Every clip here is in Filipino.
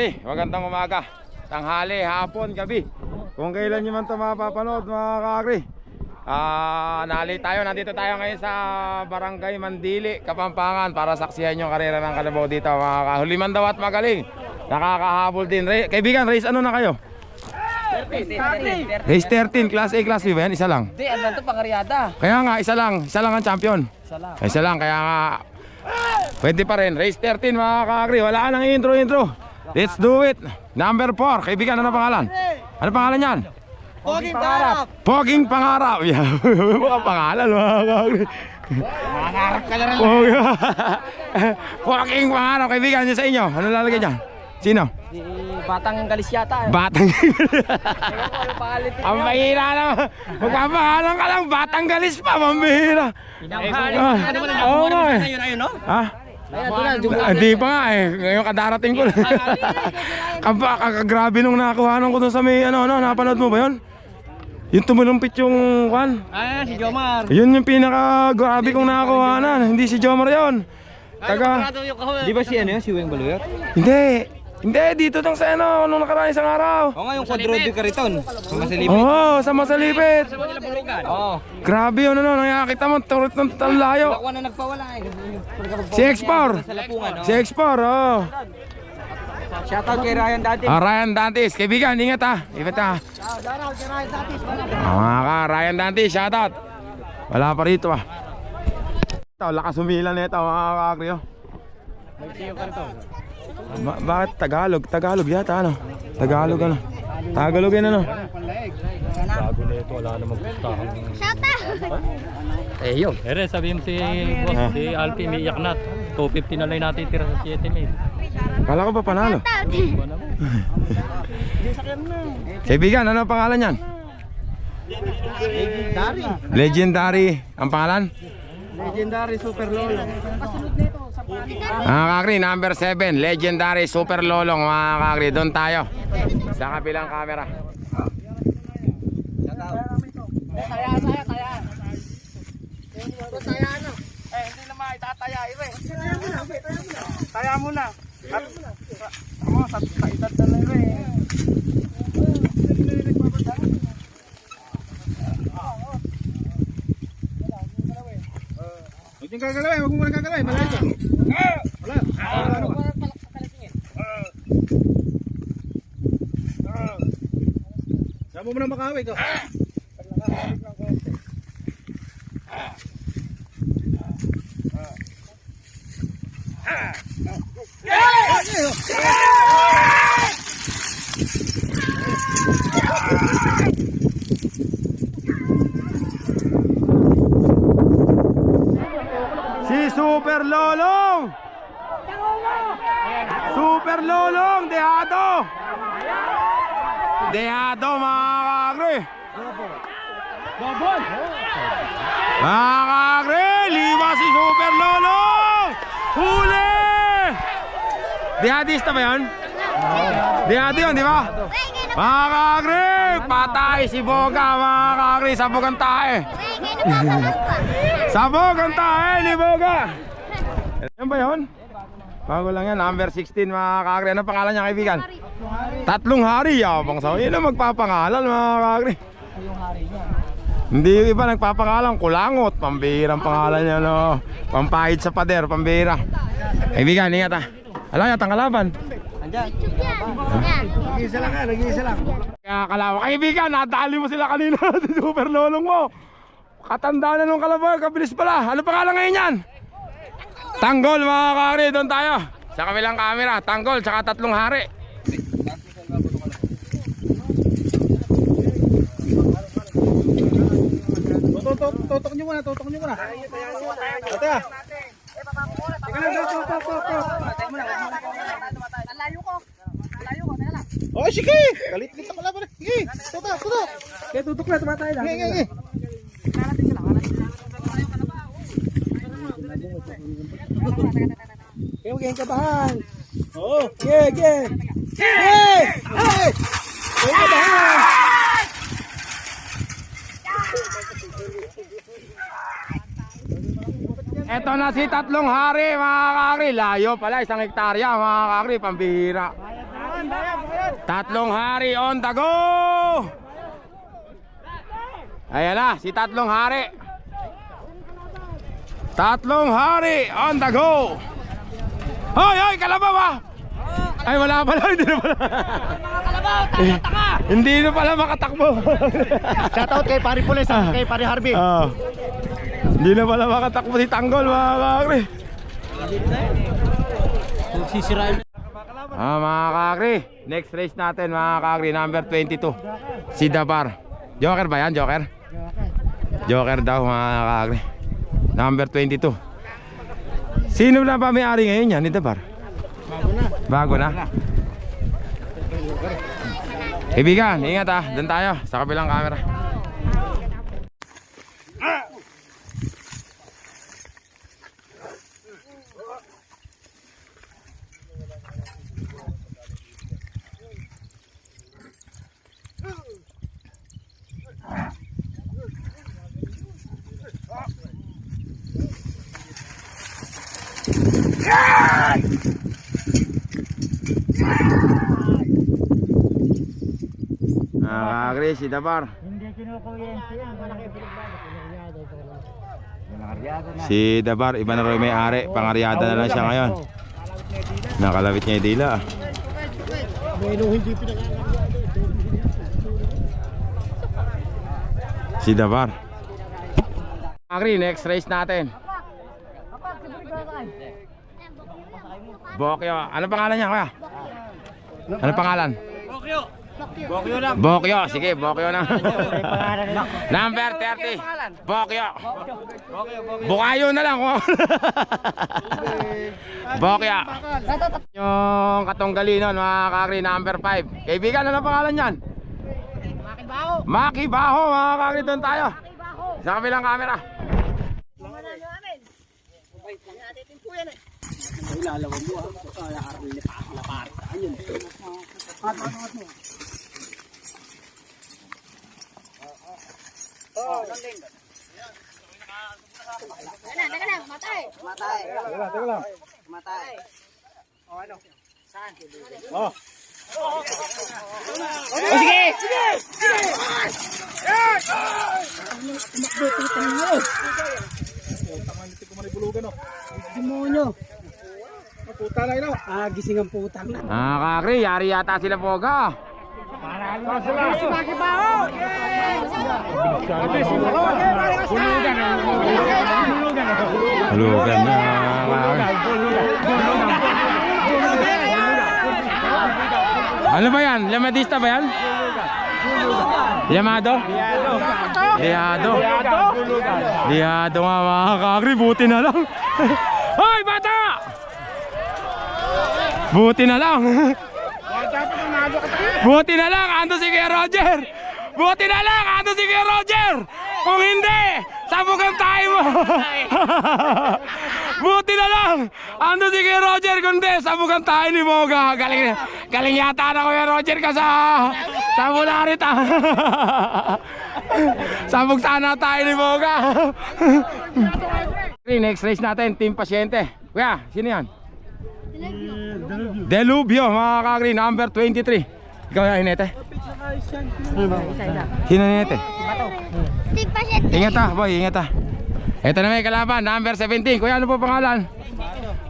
kakri, magandang umaga, tanghali, hapon, gabi. Kung kailan nyo man ito mapapanood mga kakri. Nali tayo, nandito tayo ngayon sa Barangay Mandili, Kapampangan, para saksihan yung karera ng kalabaw dito mga kakri. Daw at magaling, nakakahabol din. Kaibigan, race ano na kayo? 13. Race 13, Class A, Class B ba yan? Isa lang? Hindi, ano ito, pangaryada. Kaya nga, isa lang ang champion. Isa lang, kaya nga pwede pa rin. Race 13 mga kakri, wala ka ng intro. Let's do it. Number 4, kaibigan, ano pangalan? Ano pangalan yan? Poging Pangarap. Poging Pangarap. Yeah, mga pangalan mga kakri. Pangarap ka na rin. Poging Pangarap, kaibigan nyo sa inyo. Ano lalagay dyan? Sino? Si Batang Galis yata. Batang Pangalit. ang mahira naman. Magpapangalan ka lang, Batang Galis pa, mambihira. Oo nga eh. Ayun, no? Ha? Hindi pa nga eh. Ngayon kadarating ko lang. Grabe nung nakakuhanan ko doon sa may napanood mo ba yun? Yung tumulumpit yung kwan. Si Jomar. Yun yung pinaka grabe kong nakakuhanan. Hindi si Jomar yun. Di ba si si Weng Baluyot? Hindi, dito lang sa nung nakaraan isang araw. Oo nga, yung Quadrode Cariton. Sa Masalipit. Oo, sa Masalipit. Oo. Grabe yun, nakakita mo, turot ng talayo. Ako na nagpawala eh. Si X4. Sa Lapungan, Si X4, oo. Shoutout kay Ryan Dantes. Ryan Dantes, kaibigan, ingat ha. Ingat ha. Ryan Dantes, shoutout. Wala pa rito ah. Ito, lakas humila na ito mga kakri. Bakit Tagalog? Tagalog yata ano? Tagalog ano? Tagalog yan ano? Bago na ito, wala namang pustahan. Yun. Ere, sabihin mo si boss, si Alpi, may iyak na. 250 na lang natin tira sa 7,000. Kala ko ba panalo? Kaibigan, ano ang pangalan yan? Legendary. Legendary. Ang pangalan? Legendary Super Lolo. Mga kakri, number 7, Legendary Super Lolong. Mga kakri, doon tayo sa kabilang camera. Hindi naman itataya iba eh. Taya muna. Sa edad na lang eh. Huwag niyong gagalawin, huwag mo muna gagalawin, malayo ka. Wala. Saan mo muna makahawig ka? Si Super Lolong! Super Lolong! Dehado mga kakri! Mga kakri! Liwa si Super Lolong! Huli! Dehadista ba yun? Dehado yun, di ba? Mga kakri! Patay si Boga mga kakri! Sabog ang tae! Sabog ang tae ni Boga! Yan ba yun? Bago lang yan, number 16 mga kakri. Ano pangalan niya kaibigan? Tatlong hari, yabang sa yun ang magpapangalan mga kakri. Hindi yung iba nagpapangalan, Kulangot, pambihirang pangalan niya no. Pampahid sa pader, pambihira. Kaibigan, ingat ha. Alam niya, tang kalaban. Nag-iisa lang ha, nag-iisa lang. Kaya kalaban, kaibigan, nadali mo sila kanina. Si Super Lolong mo. Katanda na nung kalaban, kabilis pala. Ano pangalan ngayon yan? Tanggol mga kakri, doon tayo. Sa kabilang camera, Tanggol, tsaka tatlong hari. Tutok niyo muna. Ate ah. Oh, sige! Galit-lit ako laban. Sige! Tutok! Kaya tutok na, tumatay lang. Sige! Kaya huwag kayong kabahan. Oo! Yeah! Hey! Huwag kabahan! Eto na si tatlong hari mga kakri. Layo pala, 1 hektarya mga kakri, pambihira. Tatlong hari on the go. Ayan na, si Tatlong Hari. Tatlong Hari on the go. Hoy, hoy, kalabaw ah. Ay, wala pala, hindi na pala. Hindi na pala makatakbo. Shoutout kay Pari Pulis at kay Pari Harvey. Hindi na pala makatakbo si Tanggol, mga kakri. Sisirain. Mga kakri, next race natin mga kakri, number 22. Si Dabar. Joker ba yan, Joker? Joker daw mga kakri. Number 22. Sino na ba may-ari ngayon yan, ni Dabar? Bago na. Kaibigan, ingat ah. Doon tayo sa kabilang camera. Nakakagri si Dabar. Si Dabar, iba na rin may-ari. Pangaryada na lang siya ngayon. Nakalawit niya yung dila. Si Dabar. Agri, next race natin. Bokyo. Ano pangalan niya, kuya? Ano pangalan? Bokyo lang. Bokyo. Sige, Bokyo na. Number 30. Bokyo. Bukayo na lang. Bokyo. Yung katunggali nun, mga kakri, number 5. Kaibigan, ano pangalan niyan? Makibaho. Makibaho, mga kakri, doon tayo. Sa kabilang camera. Teka lang, matay. Teka lang. Matay. O ano? Saan? Oh. O sige! Demonyo. Puta na ino. Gising ang putang na. Kakri, yari yata sila Boga. Si Makibaho! Hulugan na. Ano ba yan? Lamadista ba yan? Yamado? Liado. Liado nga mga kakri, buti na lang. Hoy, bata! Buti na lang. Buti na lang, ando si Kuya Roger. Buti na lang, ando si Kuya Roger. Kung hindi, sabugan tayo mo. Buti na lang, ando si Kuya Roger. Kung hindi, sabugan tayo ni Boga. Galing yata na Kuya Roger ka sa Bularit ah. Sabog sana tayo ni Boga. Next race natin, Team Pasyente. Kuya, sino yan? Delubyo, mga kakri, number 23. Ikaw yan, Hinete? Sino Hinete? Ingat ah, boy, ingat ah. Ito na may kalaban, number 17. Kuya, ano po pangalan?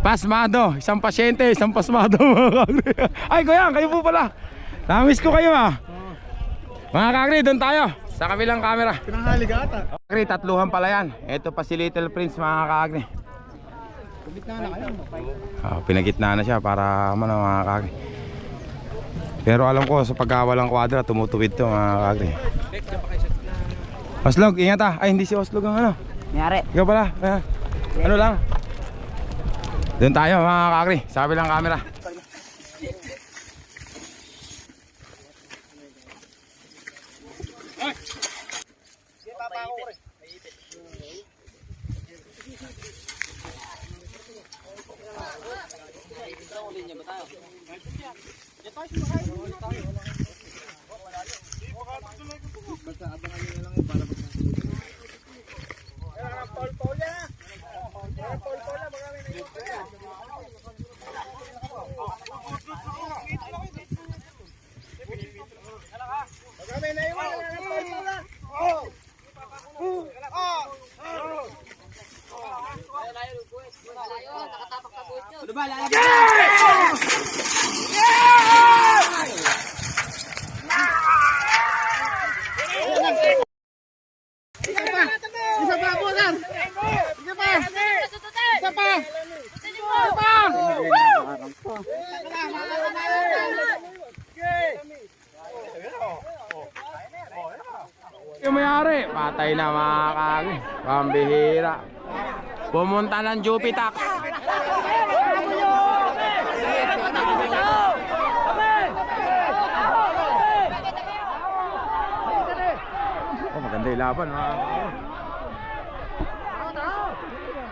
Pasmado, isang pasyente, isang pasmado, mga kakri. Ay, kuya, kayo po pala. Namiss ko kayo ah. Mga kakri, doon tayo sa kabilang camera. Pinanghali ka ata. Kakri, tatluhan pala yan. Ito pa si Little Prince, mga kakri. Pinagitna na siya para mga kakri. Pero alam ko sa pagkawalang kwadra tumutuwid to mga kakri. Oslog, ingat ah. Ay, hindi si Oslog ang ano. Mayari. Ikaw pala. Ano lang. Doon tayo mga kakri, sa kabilang camera. Isa pa po, sir. Isa pa. Isa pa. Yung mayari, patay na mga kagi. Pambihira. Pumunta ng Jupitax. Oh, maganda yung laban mga kagi.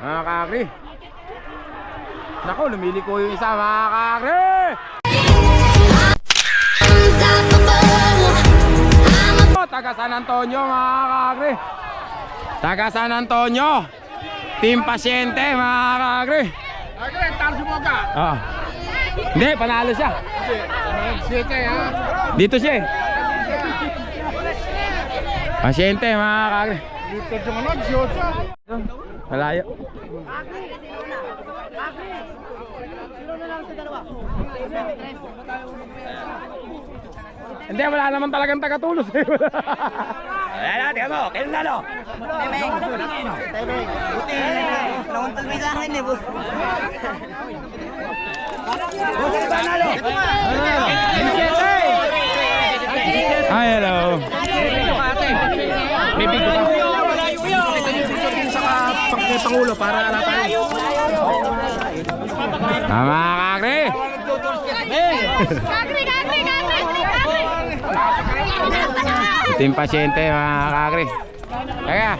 Mga kagi. Naku, lumiliko yung isa mga kagi. Taga San Antonio mga kagre. Taga San Antonio. Team Pasyente mga kagre. Agre, tarso mo ka. Ah. Hindi, panalo siya. Siyete, ha? Dito siya eh. Pasyente mga kagre. Dito yung ano, siyota. Malayo. Hindi, wala naman talagang taga-tulos eh. Wala na, tingnan mo, kailan lalo? Nauntal may sa akin eh, boss. Hi, hello. May bigo ka. Pangulo, para alatan. Tama, kagre. Team Pasyente mga kagre. Kaya.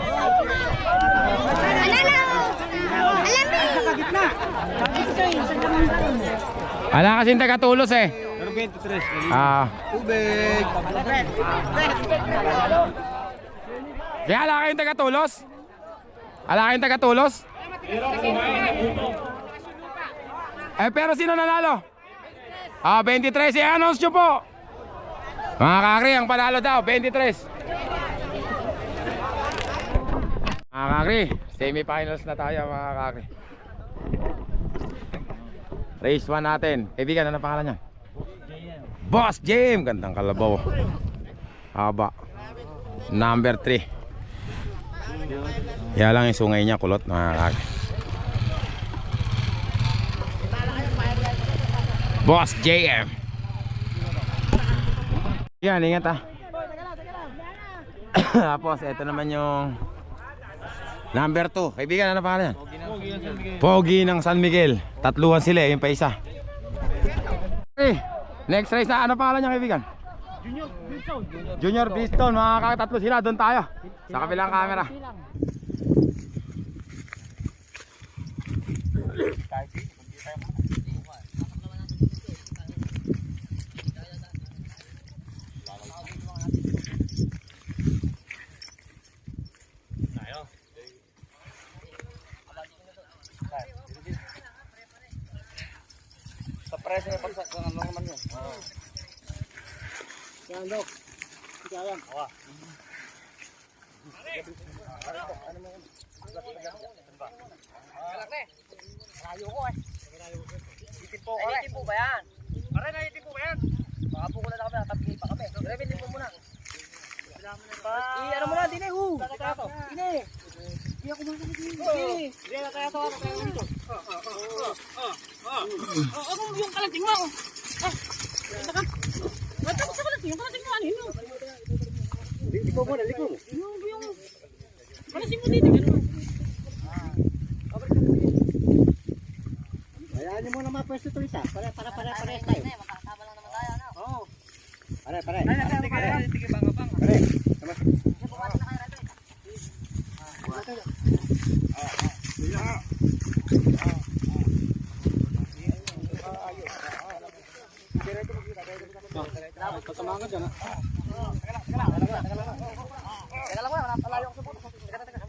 Wala kasing taga-tulos eh. Pero 23. Ah. Tubig. Kaya wala kayong taga-tulos? Wala kayong taga-tulos? Eh pero sino nanalo? 23, i-announce nyo po. Mga kakri, ang panalo daw, 23. Mga kakri, semi-finals na tayo mga kakri. Race 1 natin. Kaibigan, ano pangalan niya? Boss JM. Gandang kalabaw. Haba. Number 3. Kaya lang yung sungay niya kulot mga kakri. Boss JM. Yan, ingat ah. Tapos, ito naman yung number 2. Kaibigan, ano pangalan yan? Pogi ng San Miguel. Tatluhan sila, yung pa isa. Okay, next race na, ano pangalan niya kaibigan? Junior Bridgestone. Mga kakatatlo sila, doon tayo. Sa kabilang camera. Sa presyo may pagsak, ano naman yun? Yan, Dok. Yan. Malayo ko eh. Itimpo ko eh. Itimpo ba yan? Pare, naitimpo ba yan? Makapo ko na lang kami, natabigay pa kami. Grabe, itimpo mo na. Ano mo na, dine, dine. Hindi ako makakabit dito. Hindi, kaya ito ako, kaya dito. Ako yung kalating mo. Matapos sa kalating, yung kalating mo, ano yun? Liko mo na, liko mo. Yung kalating mo dito, gano'n. Hayaan niyo muna mapwesto ito isa. Pare tayo. Makakasama lang naman tayo, ano? Oo. Pare. Sige, banga-banga. Pare. Kasama ka dyan, ha? Teka lang muna, malayo ako sa puto. Teka.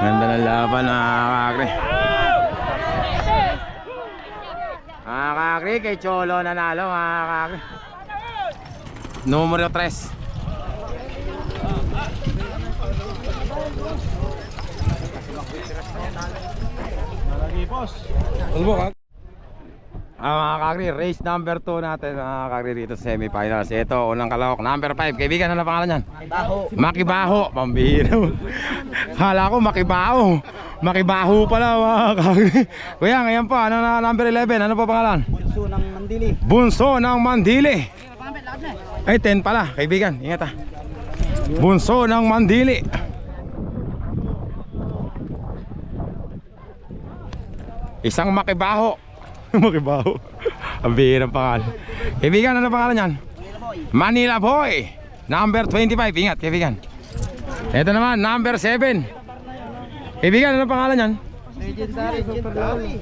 Ganda ng laban mga kakri. Mga kakri, kay Cholo nanalo mga kakri. Numero 3. Mga kakri, race number 2 natin mga kakri dito sa semifinals. Ito, unang kalahok, number 5. Kaibigan, ano pangalan yan? Makibaho. Pambihira. Kala ko Makibaho. Makibaho pala mga kakri. Kuya, ngayon po, ano na number 11? Ano pa pangalan? Bunso ng Mandili. Bunso ng Mandili. Ay, 10 pala, kaibigan, ingat ah. Bunso ng Mandili. Isang Makibaho. Makibaho. Ang bihirang pangalan. Kaibigan, ano pangalan yan? Manila Boy. Number 25, ingat kaibigan. Ito naman, number 7. Kaibigan, ano pangalan yan? Legendary Super Lolo.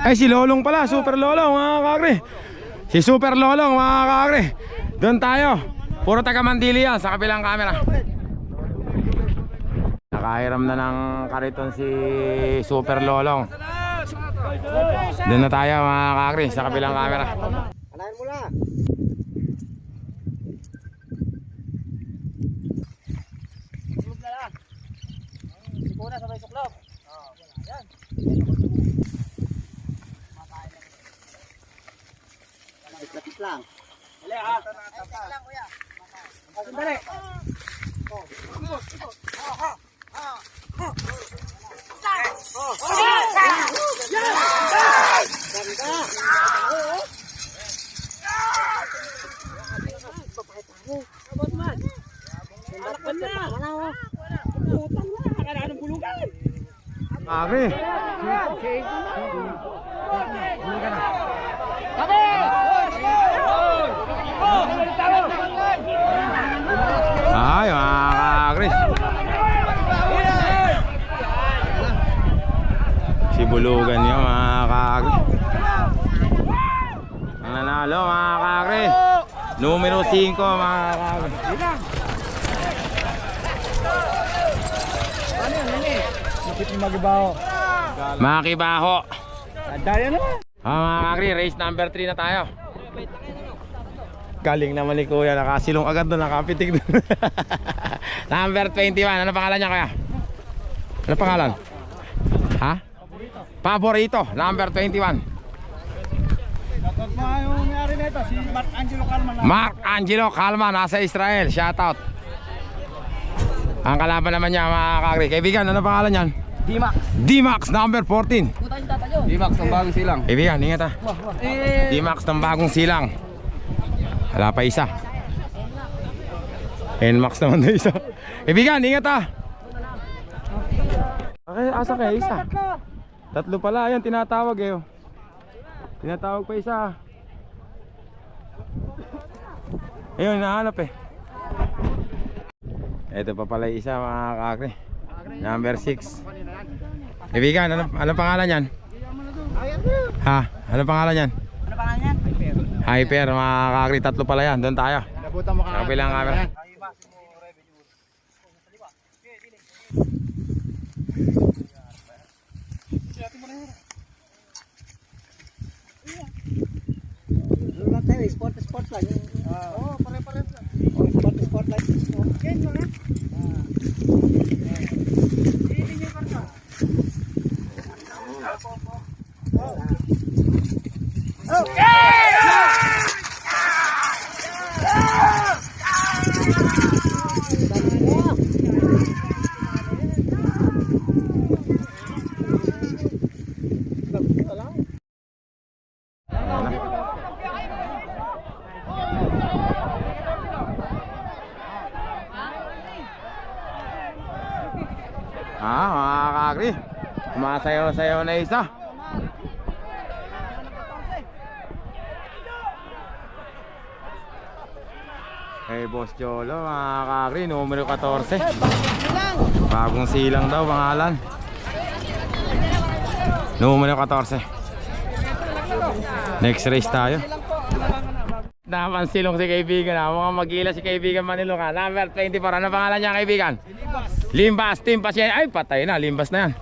Ay, si Lolong pala, Super Lolong mga kakri. Si Super Lolong mga kakri. Doon tayo. Puro taga Mandili yan sa kabilang camera. Nakahiram na ng kariton si Super Lolong. Doon na tayo mga kakri sa kabilang camera. Anahin mo na. Suklop na lang. Siko na sabay suklop. Yan. Lapit lang. Dali ah. Lapit lang kuya. Dali. Kakri. Ay, mga kakri. Si Bulugan niya mga kakri. Ang nanalo mga kakri. Numero 5 mga kakri. Makibaho. Dali na. Mga kakri, race number 3 na tayo. Galing naman ni kuya, nakasilong agad doon, nakapitig doon. Number 21, ano pangalan niya kaya? Ano pangalan? Ha? Paborito, number 21. Yung may-ari na ito, si Mark Angelo Calman. Mark Angelo Calma, nasa Israel, shoutout. Ang kalaban naman niya mga kakri. Kaibigan, ano pangalan niyan? D-Max. D-Max, number 14. D-Max ng bagong silang. Kaibigan, ingat ha. D-Max ng bagong silang. Wala pa isa. N-Max naman na isa. Kaibigan, ingat ha. Okay, asa kaya isa? Tatlo pala, ayan tinatawag eh. Tinatawag pa isa. Ayun, nahanap eh. Ito pa pala isa mga kakri. Number 6. Kaibigan, ano pangalan yan? Ha? Ano pangalan yan? Ano pangalan yan? Hyper mga kakri, tatlo pala yan. Doon tayo. Sa kabilang camera. Sport lang. Oo, pare-pare. Sport lang. Okay, yun na. Mga kakri, kumasayaw-sayaw na isa. Hey Boss Cholo mga kakri, numero 14. Bagong silang daw pangalan. Numero 14. Next race tayo. Naman silong si kaibigan ha. Mukhang magila si kaibigan Manilo ka. Number 24. Ano pangalan niya kaibigan? Limbas. Team Pasyen. Ay patay na. Limbas na yan.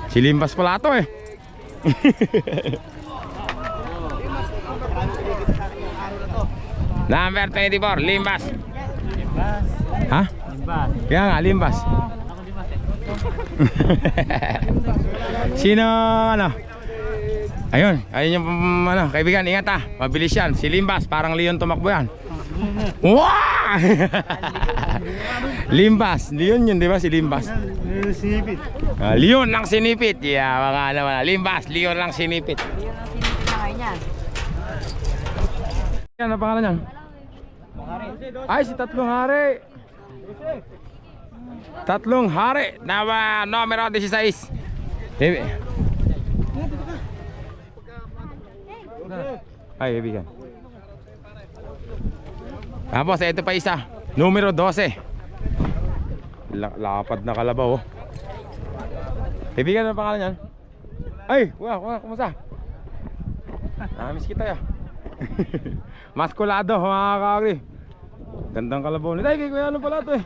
Si Limbas pala to eh. Number 24. Limbas. Ha? Limbas. Kaya nga Limbas. Sino ano? Ayun, ayun yung ano, kaibigan, ingat ha. Mabilis yan. Si Limbas, parang Leon tumakbo yan. Wow! Limbas, Leon yun, di ba si Limbas? Sinipit. Leon lang sinipit. Yeah, mga naman. Limbas, Leon lang sinipit. Yan, ano pangalan yan? Ay, si Tatlong Hari. Tatlong Hari. Numero 16. Ay, kaibigan. Tapos, ito pa isa. Numero 12. Lapad na kalabaw. Kaibigan, ano pangalan yan? Ay, kumusta? Namiss kita ya. Maskulado, mga kakagri. Gandang kalabaw nito. Ay, kuya, ano pala ito eh.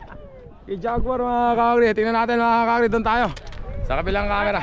Kay Jaguar, mga kakagri. Tingnan natin, mga kakagri. Doon tayo. Sa kabilang camera.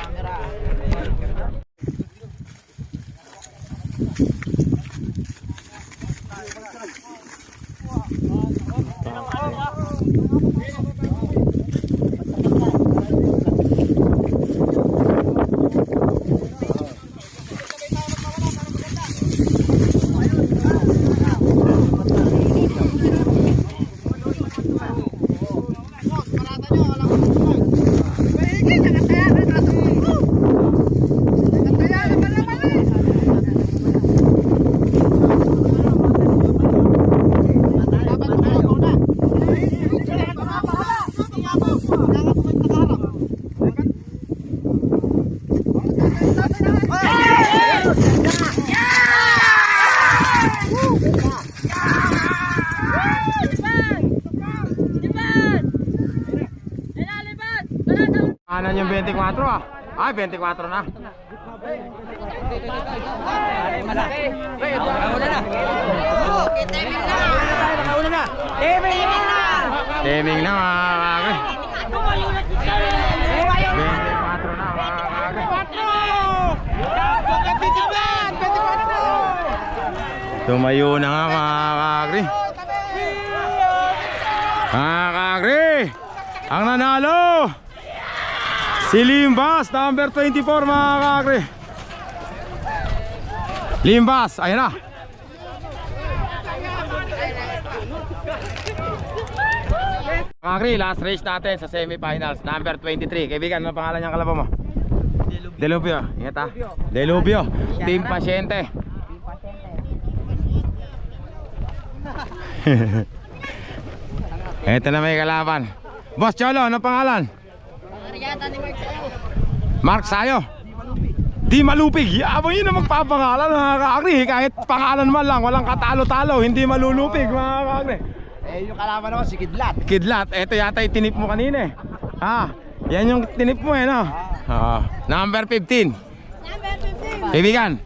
Kanan yung 24 ah. Ay, 24 na. Malaki. Timing na mga kakagri. 24 na mga kakagri. Tumayo na nga mga kakagri. Mga kakagri, ang nanalo si Limbas, number 24 mga kakagri. Limbas, ayun na. Kakagri, last race natin sa semifinals, number 23. Kaibigan, ano pangalan niyang kalabaw mo? Delubio. Ingat ha. Delubio, Team Pasyente. Ito na may kalaban. Boss Cholo, ano pangalan? Mark Sayo. Di malupig. Yabang yun ang magpapangalan mga kakagri. Kahit pangalan man lang, walang katalo-talo, hindi malulupig mga kakagri. Eh, yung kalaban naman si Kidlat. Kidlat, ito yata yung tinip mo kanina eh. Ha, yan yung tinip mo eh no? Number 15. Kaibigan,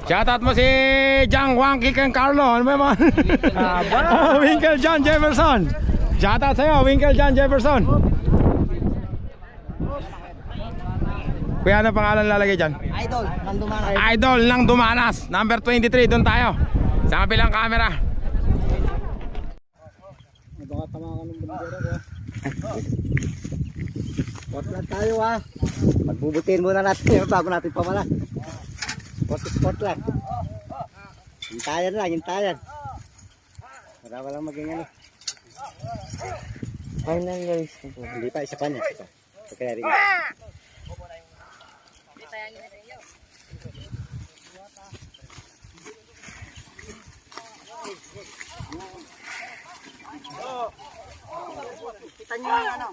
shoutout mo si Jang Wangki kang Carlo. Ano ba yung mga Winkle John Jefferson. Shoutout sa'yo, Winkle John Jefferson. Kuya, ano pangalan lalagay dyan? Idol, ng Dumanas. Idol ng Dumanas. Number 23, doon tayo. Sa kabilang camera. Baka tama ka ng bandera ko. Spot lang tayo ha. Magbubutin muna natin yung bago natin pamala. Spot lang. Hintayan lang, hintayan. Para walang maging ano. Final race. Hindi pa, isa pa niya. Ito kaya rin. Kita niyo yung ano.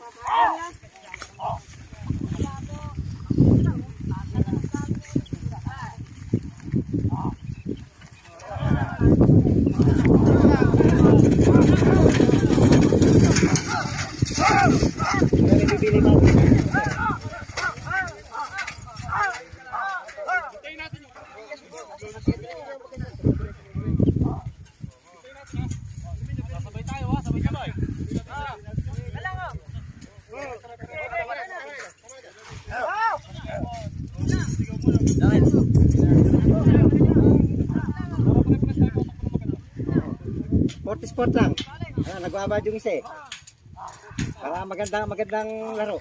sport lang. Nagbabad yung isa eh. Para magandang laro.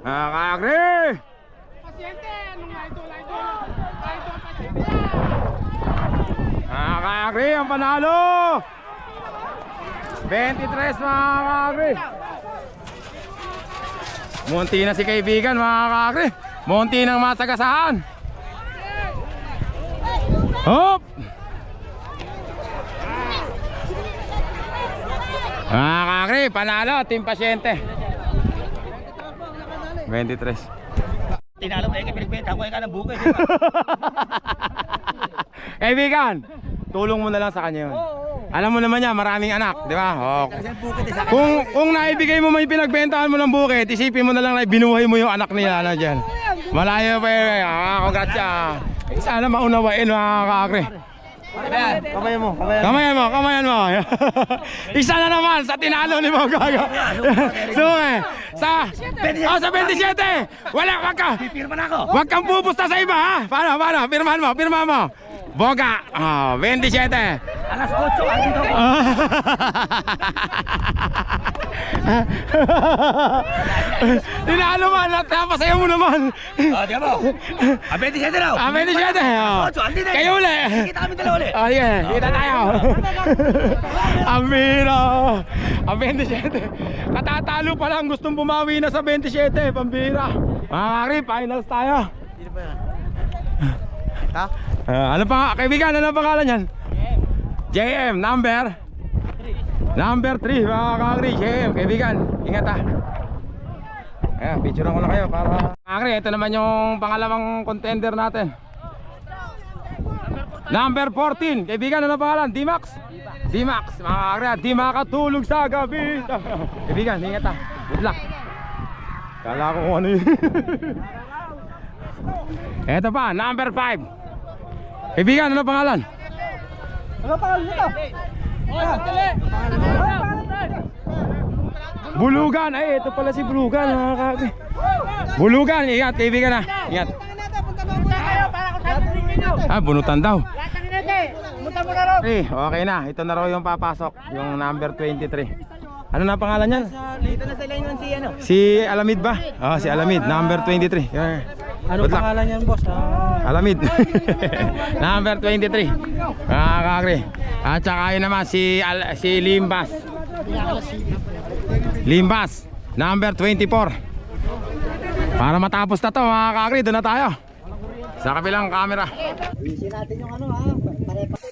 Kakagri! Kakagri ang panalo! 23 mga kakagri! Munti na si kaibigan mga kakagri! Munti nang masagasaan! Hop! Mga kakagri, panalo, team pasyente. 23. Tinalo mo yung pinagbenta ko ka ng bukay. Kaibigan, tulong mo na lang sa kanya yun. Alam mo naman niya, maraming anak, di ba? Oh. Kung naibigay mo may pinagbentahan mo ng bukid, isipin mo na lang na binuhay mo yung anak nila na dyan. Malayo pa yun. Congrats siya. Sana maunawain mga kakakri. Kamayan mo. Kamayan mo. Isa na naman sa tinalo ni Mogaga. Suke. Sa 27. Wag kang pupusta sa iba ha. Paano? Pirmahan mo. Boga. 27. Alas 8, andito ko. Tinalo man, napasayaw mo naman. Di mo. 27 daw. 27. Kayo uli. Kita kami dalawa ulit. Sige, kita tayo. Amira. 27. Katatalo pa lang, gustong bumawi na sa 27. Pambira. Mga kakri, finals tayo. Ano pa, kaibigan, ano pangalan yan? JM, number 3, mga kakri, JM, kaibigan, ingat ha. Ayan, picturean ko lang kayo para kakri, ito naman yung pangalawang contender natin. Number 14, kaibigan, ano pangalan? D-Max, mga kakri, di makatulog sa gabi. Kaibigan, ingat ha, good luck. Kala ko kung ano yun. Ito pa, number 5. Kaibigan, ano pangalan? Ano pangalan nito? Bulugan. Ay, ito pala si Bulugan, mga kakri. Bulugan, ingat, kaibigan na. Ingat. Bunutan daw. Okay na, ito na raw yung papasok. Yung number 23. Ano na pangalan niyan? Dito na sa line si ano? Si Alamid ba? Si Alamid, number 23. Ano pangalan niyan, boss? Alamid. Number 23. Kakakri. At saka yun naman si Limbas. Limbas, number 24. Para matapos na to mga kakakri, doon na tayo sa kabilang camera. Isin natin yung ano ha. Pare-pare.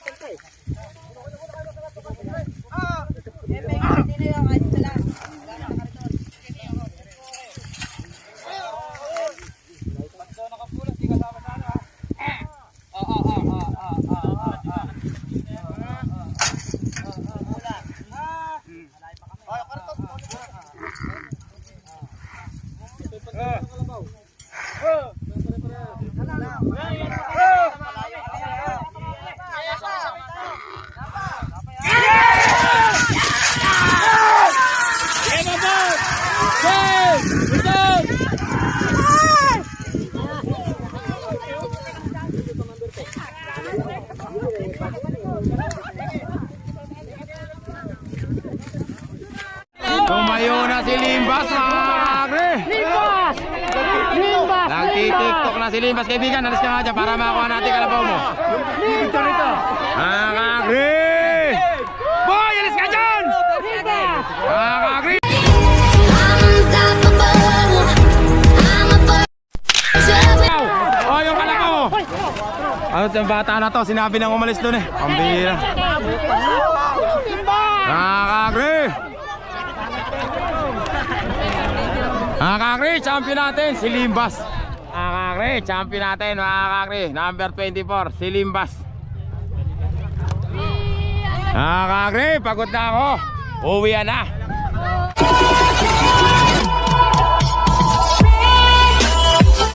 Tumayo na si Limbas, mga kakakri. Limbas! Nagtitiktok na si Limbas, kaibigan. Alis ka nga dyan para makakuha natin kalabaw mo. Mga kakakri! Boy, alis ka dyan! Mga kakakri! Yung kalabaw mo! Ano yung bata na to? Sinabi nang umalis dun eh. Pambira. Mga kakakri! Mga kakri, champion natin si Limbas. Mga kakri, champion natin mga kakri. Number 24, si Limbas. Mga kakri, pagod na ako. Uwi na.